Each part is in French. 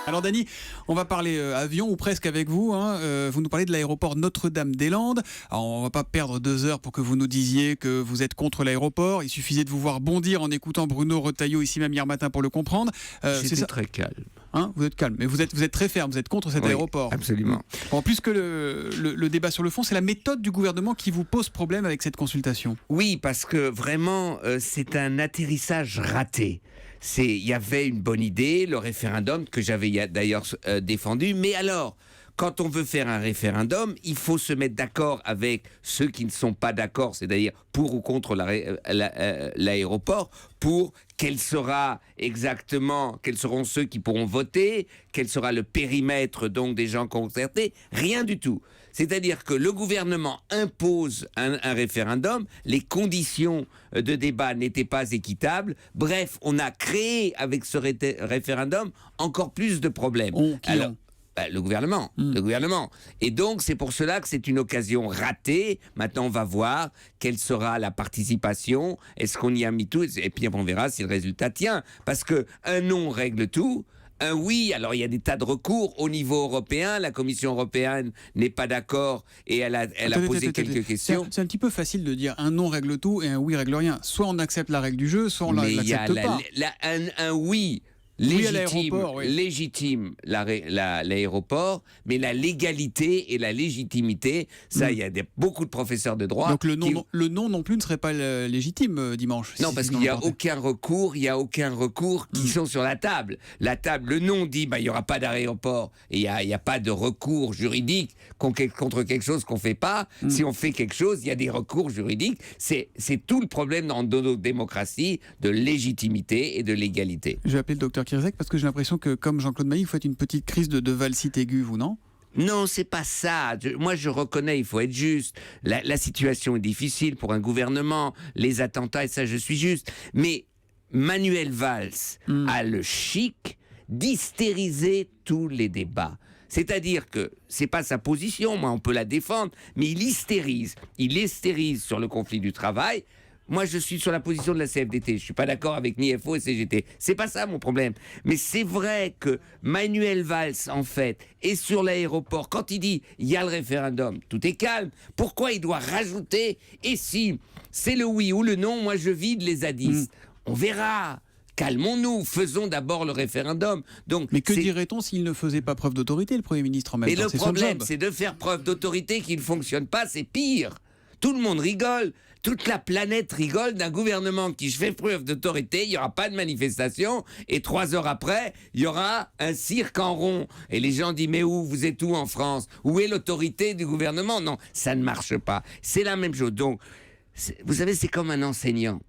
Alors Dany, on va parler avion ou presque avec vous. Vous nous parlez de l'aéroport Notre-Dame-des-Landes. Alors on va pas perdre 2 heures pour que vous nous disiez que vous êtes contre l'aéroport. Il suffisait de vous voir bondir en écoutant Bruno Retailleau ici même hier matin pour le comprendre. J'étais très calme. Vous êtes calme, mais vous êtes très ferme, vous êtes contre cet aéroport. Absolument. En plus que le débat sur le fond, c'est la méthode du gouvernement qui vous pose problème avec cette consultation. Oui, parce que vraiment, c'est un atterrissage raté. Il y avait une bonne idée, le référendum que j'avais d'ailleurs défendu, mais alors, quand on veut faire un référendum, il faut se mettre d'accord avec ceux qui ne sont pas d'accord, c'est-à-dire pour ou contre l'aéroport, pour quels seront ceux qui pourront voter, quel sera le périmètre donc des gens concertés, rien du tout. C'est-à-dire que le gouvernement impose un référendum, les conditions de débat n'étaient pas équitables, bref, on a créé avec ce référendum encore plus de problèmes. Le gouvernement. Et donc, c'est pour cela que c'est une occasion ratée. Maintenant, on va voir quelle sera la participation. Est-ce qu'on y a mis tout? Et puis, on verra si le résultat tient. Parce qu'un non règle tout. Un oui, alors il y a des tas de recours au niveau européen. La Commission européenne n'est pas d'accord et elle a posé quelques questions. C'est un petit peu facile de dire un non règle tout et un oui règle rien. Soit on accepte la règle du jeu, soit on l'accepte pas. Un oui légitime l'aéroport, mais la légalité et la légitimité, ça, il y a beaucoup de professeurs de droit. Donc le non non plus ne serait pas légitime dimanche. Non, parce qu'il n'y a aucun recours, qui sont sur la table. Le non dit, il n'y aura pas d'aéroport et il n'y a pas de recours juridique contre quelque chose qu'on ne fait pas. Si on fait quelque chose, il y a des recours juridiques. C'est tout le problème dans nos démocraties de légitimité et de légalité. Je vais appeler le docteur Kirszek parce que j'ai l'impression que, comme Jean-Claude Mailly, vous faites une petite crise de valsite aiguë, vous, non ? Non, c'est pas ça. Moi, je reconnais, il faut être juste. La situation est difficile pour un gouvernement, les attentats, et ça, je suis juste. Mais Manuel Valls a le chic d'hystériser tous les débats. C'est-à-dire que c'est pas sa position, moi, on peut la défendre, mais il hystérise. Il hystérise sur le conflit du travail. Moi, je suis sur la position de la CFDT. Je suis pas d'accord avec ni FO et CGT. C'est pas ça mon problème. Mais c'est vrai que Manuel Valls, en fait, est sur l'aéroport. Quand il dit il y a le référendum, tout est calme. Pourquoi il doit rajouter et si c'est le oui ou le non, moi je vide les zadistes. On verra. Calmons-nous, faisons d'abord le référendum. Mais que dirait-on s'il ne faisait pas preuve d'autorité, le Premier ministre, en même temps? Mais le problème, c'est de faire preuve d'autorité qui ne fonctionne pas, c'est pire. Tout le monde rigole, toute la planète rigole d'un gouvernement qui fait preuve d'autorité, il n'y aura pas de manifestation, et 3 heures après, il y aura un cirque en rond. Et les gens disent, mais vous êtes où en France? Où est l'autorité du gouvernement? Non, ça ne marche pas. C'est la même chose. Donc, vous savez, c'est comme un enseignant.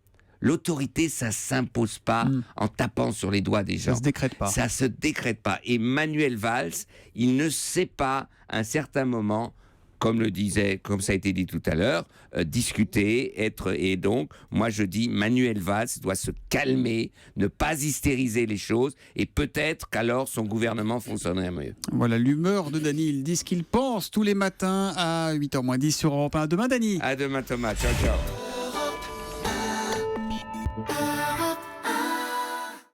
L'autorité, ça s'impose pas en tapant sur les doigts des gens. Ça se décrète pas. Ça se décrète pas. Et Manuel Valls, il ne sait pas, à un certain moment, comme ça a été dit tout à l'heure, discuter, et donc, moi je dis, Manuel Valls doit se calmer, ne pas hystériser les choses, et peut-être qu'alors son gouvernement fonctionnerait mieux. Voilà l'humeur de Dany, il dit ce qu'il pense tous les matins à 8h moins 10 sur Europe 1. À demain Dany. À demain Thomas, ciao ciao.